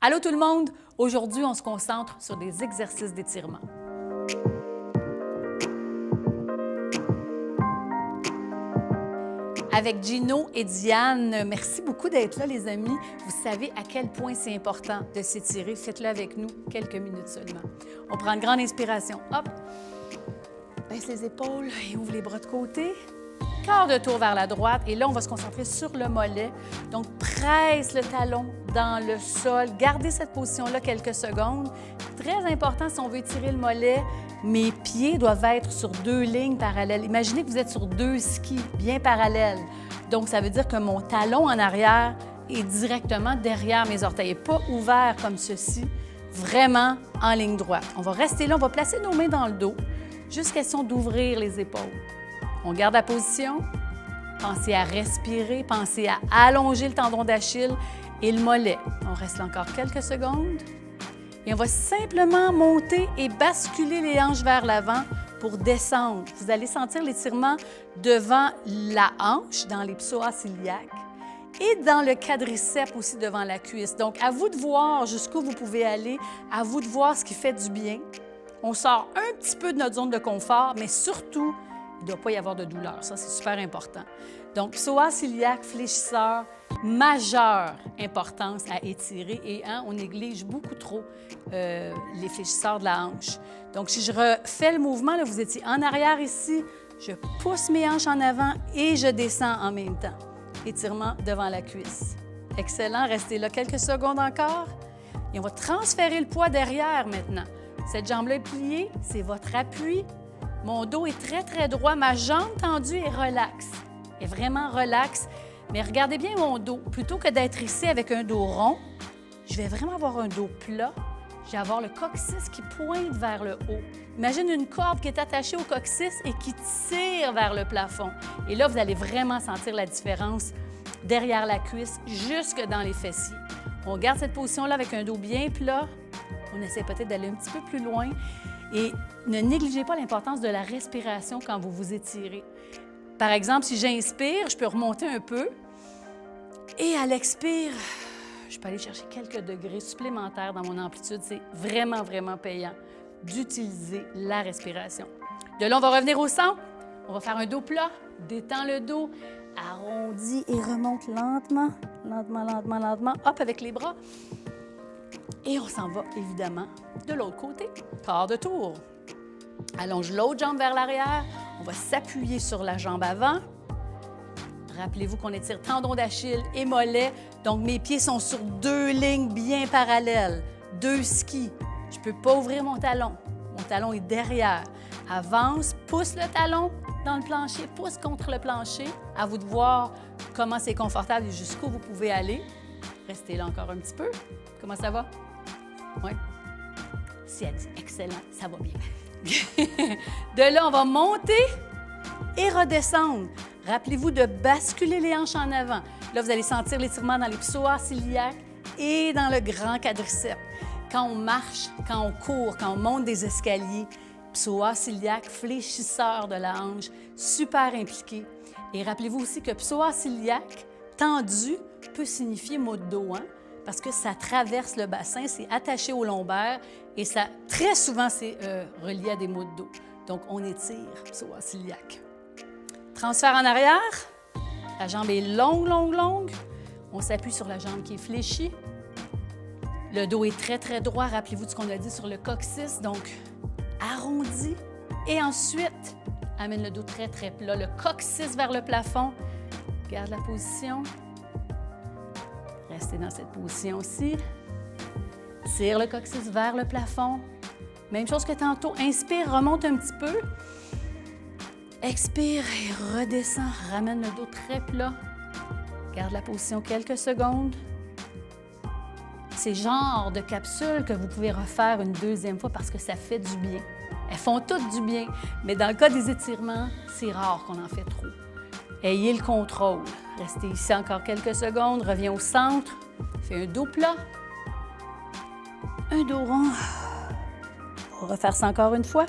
Allô tout le monde! Aujourd'hui, on se concentre sur des exercices d'étirement. Avec Gino et Diane, merci beaucoup d'être là, les amis. Vous savez à quel point c'est important de s'étirer. Faites-le avec nous, quelques minutes seulement. On prend une grande inspiration. Hop! Baisse les épaules et ouvre les bras de côté. Quart de tour vers la droite. Et là, on va se concentrer sur le mollet. Donc, presse le talon dans le sol. Gardez cette position-là quelques secondes. Très important si on veut étirer le mollet. Mes pieds doivent être sur 2 lignes parallèles. Imaginez que vous êtes sur 2 skis bien parallèles. Donc, ça veut dire que mon talon en arrière est directement derrière mes orteils. Il n'est pas ouvert comme ceci, vraiment en ligne droite. On va rester là, on va placer nos mains dans le dos. Juste question d'ouvrir les épaules. On garde la position. Pensez à respirer, pensez à allonger le tendon d'Achille et le mollet. On reste là encore quelques secondes. Et on va simplement monter et basculer les hanches vers l'avant pour descendre. Vous allez sentir l'étirement devant la hanche, dans les psoas iliaques, et dans le quadriceps aussi devant la cuisse. Donc, à vous de voir jusqu'où vous pouvez aller, à vous de voir ce qui fait du bien. On sort un petit peu de notre zone de confort, mais surtout, il ne doit pas y avoir de douleur. Ça, c'est super important. Donc, psoas iliaque, fléchisseur, majeure importance à étirer et on néglige beaucoup trop les fléchisseurs de la hanche. Donc, si je refais le mouvement, là, vous étiez en arrière ici, je pousse mes hanches en avant et je descends en même temps. Étirement devant la cuisse. Excellent. Restez là quelques secondes encore. Et on va transférer le poids derrière maintenant. Cette jambe-là est pliée, c'est votre appui. Mon dos est très, très droit. Ma jambe tendue est relaxe. Est vraiment relaxe. Mais regardez bien mon dos. Plutôt que d'être ici avec un dos rond, je vais vraiment avoir un dos plat. Je vais avoir le coccyx qui pointe vers le haut. Imagine une corde qui est attachée au coccyx et qui tire vers le plafond. Et là, vous allez vraiment sentir la différence derrière la cuisse jusque dans les fessiers. On garde cette position-là avec un dos bien plat. On essaie peut-être d'aller un petit peu plus loin. Et ne négligez pas l'importance de la respiration quand vous vous étirez. Par exemple, si j'inspire, je peux remonter un peu. Et à l'expire, je peux aller chercher quelques degrés supplémentaires dans mon amplitude. C'est vraiment, vraiment payant d'utiliser la respiration. De là, on va revenir au centre. On va faire un dos plat. Détends le dos. Arrondis et remonte lentement, lentement, lentement, lentement. Hop, avec les bras. Et on s'en va, évidemment, de l'autre côté. Quart de tour. Allonge l'autre jambe vers l'arrière. On va s'appuyer sur la jambe avant. Rappelez-vous qu'on étire tendon d'Achille et mollet. Donc, mes pieds sont sur 2 lignes bien parallèles. 2 skis. Je ne peux pas ouvrir mon talon. Mon talon est derrière. Avance, pousse le talon dans le plancher, pousse contre le plancher. À vous de voir comment c'est confortable et jusqu'où vous pouvez aller. Restez là encore un petit peu. Comment ça va? Oui? Si elle dit excellent, ça va bien. De là, on va monter et redescendre. Rappelez-vous de basculer les hanches en avant. Là, vous allez sentir l'étirement dans les psoas iliaques et dans le grand quadriceps. Quand on marche, quand on court, quand on monte des escaliers, psoas iliaque, fléchisseur de la hanche, super impliqué. Et rappelez-vous aussi que psoas iliaque, tendu, peut signifier maux de dos, hein? Parce que ça traverse le bassin, c'est attaché au lombaire et ça, très souvent, c'est relié à des maux de dos. Donc, on étire psoas iliaque. Transfert en arrière. La jambe est longue, longue, longue. On s'appuie sur la jambe qui est fléchie. Le dos est très, très droit. Rappelez-vous de ce qu'on a dit sur le coccyx. Donc, arrondi. Et ensuite, amène le dos très, très plat. Le coccyx vers le plafond. Garde la position. Restez dans cette position-ci. Tire le coccyx vers le plafond. Même chose que tantôt. Inspire, remonte un petit peu. Expire et redescend. Ramène le dos très plat. Garde la position quelques secondes. C'est le genre de capsule que vous pouvez refaire une 2e fois parce que ça fait du bien. Elles font toutes du bien, mais dans le cas des étirements, c'est rare qu'on en fait trop. Ayez le contrôle. Restez ici encore quelques secondes. Reviens au centre. Fais un dos plat. Un dos rond. On va refaire ça encore une fois.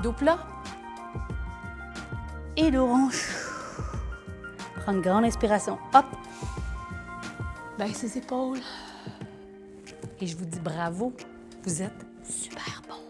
Dos plat. Et dos rond. Prends une grande inspiration. Hop! Baisse les épaules. Et je vous dis bravo, vous êtes super bon.